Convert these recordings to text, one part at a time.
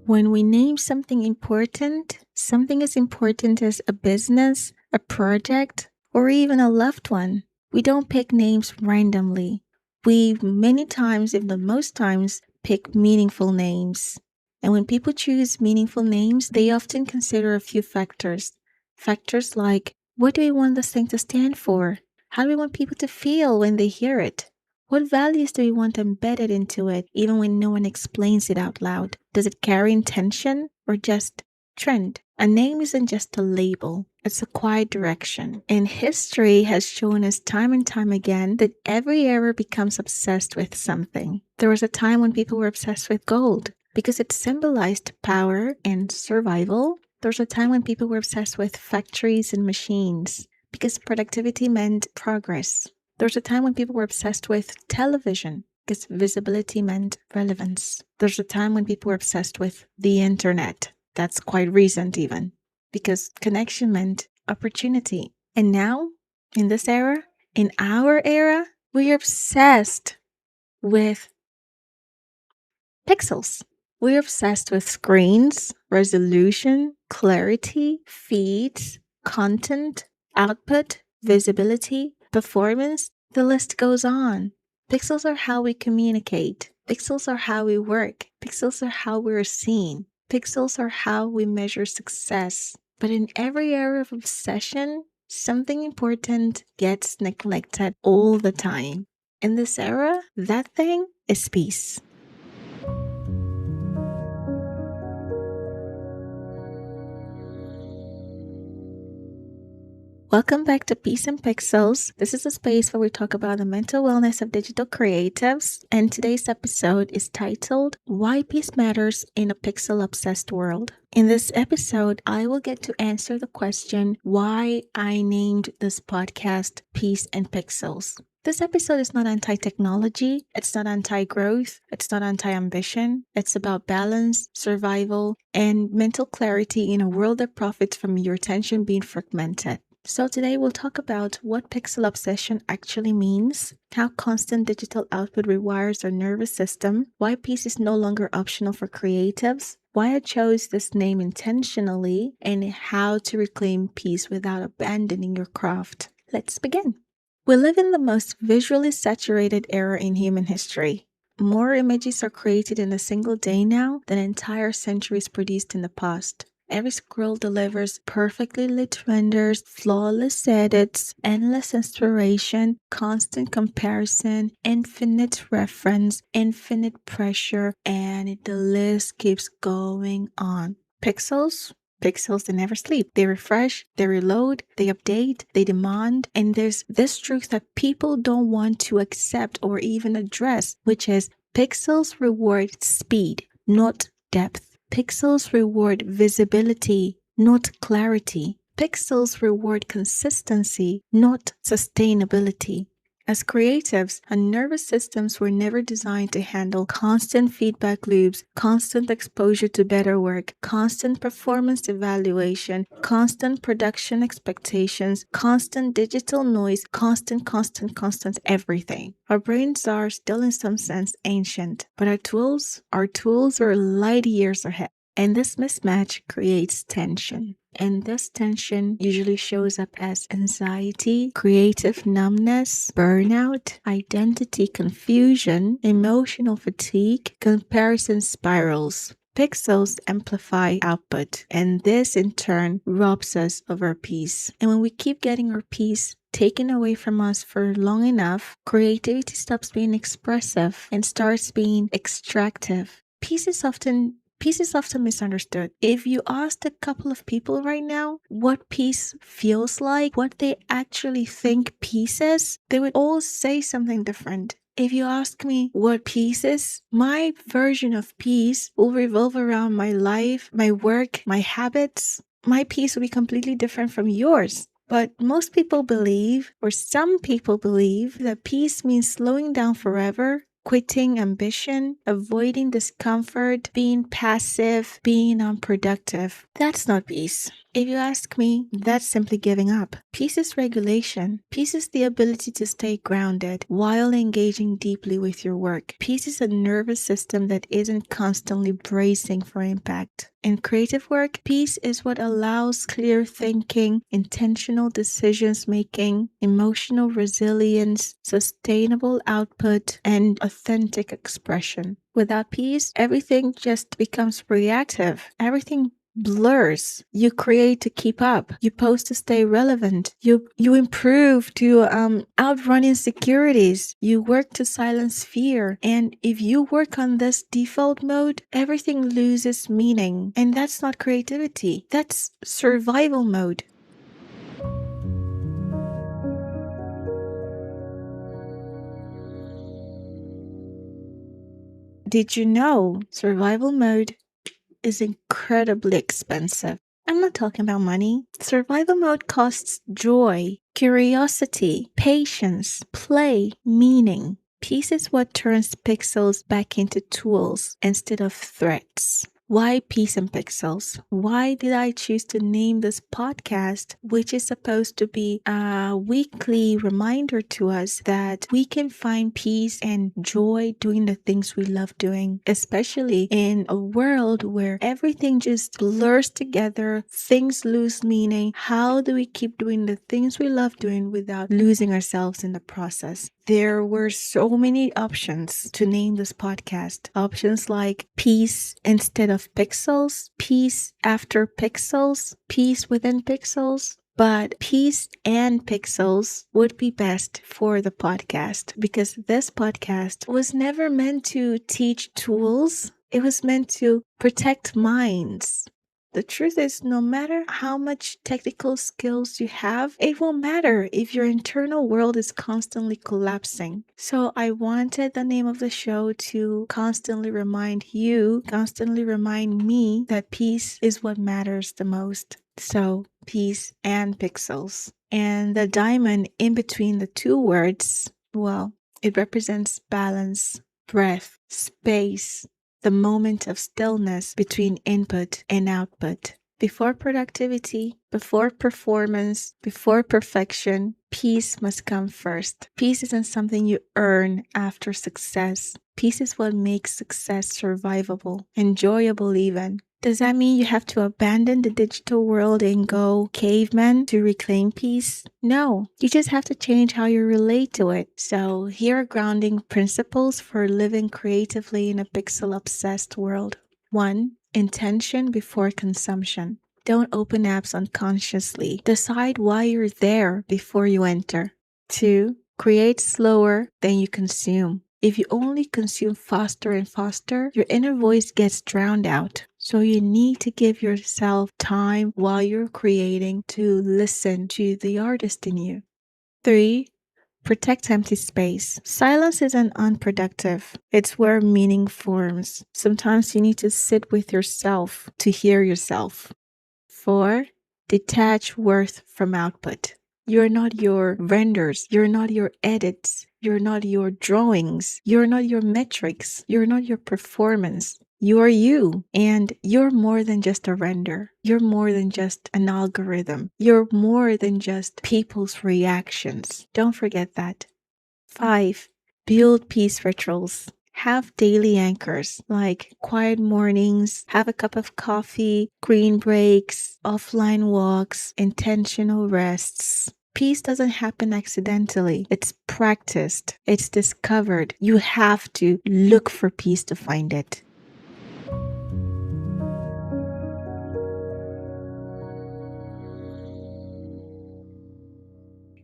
When we name something important, something as important as a business, a project, or even a loved one, we don't pick names randomly. We many times, if not most times, pick meaningful names. And when people choose meaningful names, they often consider a few factors. Factors like, what do we want this thing to stand for? How do we want people to feel when they hear it? What values do we want embedded into it, even when no one explains it out loud? Does it carry intention or just trend? A name isn't just a label, it's a quiet direction. And history has shown us time and time again that every era becomes obsessed with something. There was a time when people were obsessed with gold because it symbolized power and survival. There was a time when people were obsessed with factories and machines because productivity meant progress. There was a time when people were obsessed with television because visibility meant relevance. There's a time when people were obsessed with the internet. That's quite recent even, because connection meant opportunity. And now, in this era, in our era, we're obsessed with pixels. We're obsessed with screens, resolution, clarity, feeds, content, output, visibility, performance. The list goes on. Pixels are how we communicate. Pixels are how we work. Pixels are how we're seen. Pixels are how we measure success. But in every area of obsession, something important gets neglected all the time. In this era, that thing is peace. Welcome back to Peace and Pixels. This is a space where we talk about the mental wellness of digital creatives, and today's episode is titled Why Peace Matters in a Pixel-Obsessed World. In this episode, I will get to answer the question why I named this podcast Peace and Pixels. This episode is not anti-technology, it's not anti-growth, it's not anti-ambition. It's about balance, survival, and mental clarity in a world that profits from your attention being fragmented. So today we'll talk about what pixel obsession actually means, how constant digital output rewires our nervous system, why peace is no longer optional for creatives, why I chose this name intentionally, and how to reclaim peace without abandoning your craft. Let's begin. We live in the most visually saturated era in human history. More images are created in a single day now than entire centuries produced in the past. Every scroll delivers perfectly lit renders, flawless edits, endless inspiration, constant comparison, infinite reference, infinite pressure, and the list keeps going on. Pixels? Pixels, they never sleep. They refresh, they reload, they update, they demand, and there's this truth that people don't want to accept or even address, which is pixels reward speed, not depth. Pixels reward visibility, not clarity. Pixels reward consistency, not sustainability. As creatives, our nervous systems were never designed to handle constant feedback loops, constant exposure to better work, constant performance evaluation, constant production expectations, constant digital noise, constant everything. Our brains are still in some sense ancient, but our tools are light years ahead. And this mismatch creates tension. And this tension usually shows up as anxiety, creative numbness, burnout, identity confusion, emotional fatigue, comparison spirals. Pixels amplify output, and this in turn robs us of our peace. And when we keep getting our peace taken away from us for long enough, creativity stops being expressive and starts being extractive. Peace is often misunderstood. If you asked a couple of people right now what peace feels like, what they actually think peace is, they would all say something different. If you ask me what peace is, my version of peace will revolve around my life, my work, my habits. My peace will be completely different from yours. But most people believe, or some people believe, that peace means slowing down forever, quitting ambition, avoiding discomfort, being passive, being unproductive. That's not peace. If you ask me, that's simply giving up. Peace is regulation. Peace is the ability to stay grounded while engaging deeply with your work. Peace is a nervous system that isn't constantly bracing for impact. In creative work, peace is what allows clear thinking, intentional decisions making, emotional resilience, sustainable output, and authentic expression. Without peace, everything just becomes reactive. Everything blurs. You create to keep up. You post to stay relevant. You improve to outrun insecurities. You work to silence fear. And if you work on this default mode, everything loses meaning. And that's not creativity. That's survival mode. Did you know survival mode is incredibly expensive? I'm not talking about money. Survival mode costs joy, curiosity, patience, play, meaning. Peace is what turns pixels back into tools instead of threats. Why Peace and Pixels? Why did I choose to name this podcast, which is supposed to be a weekly reminder to us that we can find peace and joy doing the things we love doing, especially in a world where everything just blurs together, things lose meaning. How do we keep doing the things we love doing without losing ourselves in the process? There were so many options to name this podcast. Options like peace instead of pixels, peace after pixels, peace within pixels. But peace and pixels would be best for the podcast because this podcast was never meant to teach tools. It was meant to protect minds. The truth is, no matter how much technical skills you have, it won't matter if your internal world is constantly collapsing. So I wanted the name of the show to constantly remind you, constantly remind me that peace is what matters the most. So peace and pixels. And the diamond in between the two words, well, it represents balance, breath, space, the moment of stillness between input and output. Before productivity, before performance, before perfection, peace must come first. Peace isn't something you earn after success. Peace is what makes success survivable, enjoyable even. Does that mean you have to abandon the digital world and go caveman to reclaim peace? No, you just have to change how you relate to it. So here are grounding principles for living creatively in a pixel-obsessed world. 1. Intention before consumption. Don't open apps unconsciously. Decide why you're there before you enter. 2. Create slower than you consume. If you only consume faster and faster, your inner voice gets drowned out. So you need to give yourself time while you're creating to listen to the artist in you. 3. Protect empty space. Silence isn't unproductive. It's where meaning forms. Sometimes you need to sit with yourself to hear yourself. 4. Detach worth from output. You're not your renders. You're not your edits. You're not your drawings. You're not your metrics. You're not your performance. You are you. And you're more than just a render. You're more than just an algorithm. You're more than just people's reactions. Don't forget that. 5. Build peace rituals. Have daily anchors like quiet mornings, have a cup of coffee, green breaks, offline walks, intentional rests. Peace doesn't happen accidentally. It's practiced. It's discovered. You have to look for peace to find it.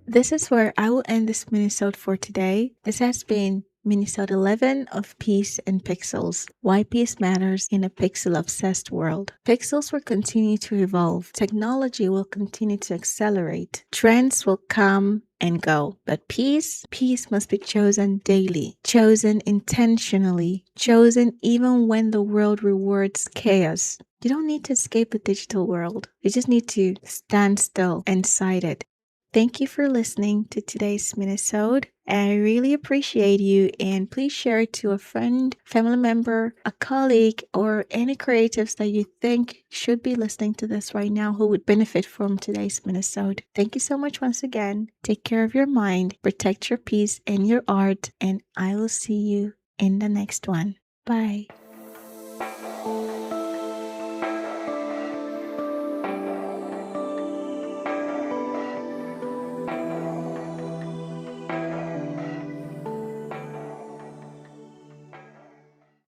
This is where I will end this minisode for today. This has been Minisode 11 of Peace and Pixels. Why peace matters in a pixel-obsessed world. Pixels will continue to evolve. Technology will continue to accelerate. Trends will come and go. But peace must be chosen daily, chosen intentionally, chosen even when the world rewards chaos. You don't need to escape the digital world. You just need to stand still inside it. Thank you for listening to today's minisode. I really appreciate you, and please share it to a friend, family member, a colleague, or any creatives that you think should be listening to this right now who would benefit from today's minisode. Thank you so much once again. Take care of your mind, protect your peace and your art, and I will see you in the next one. Bye.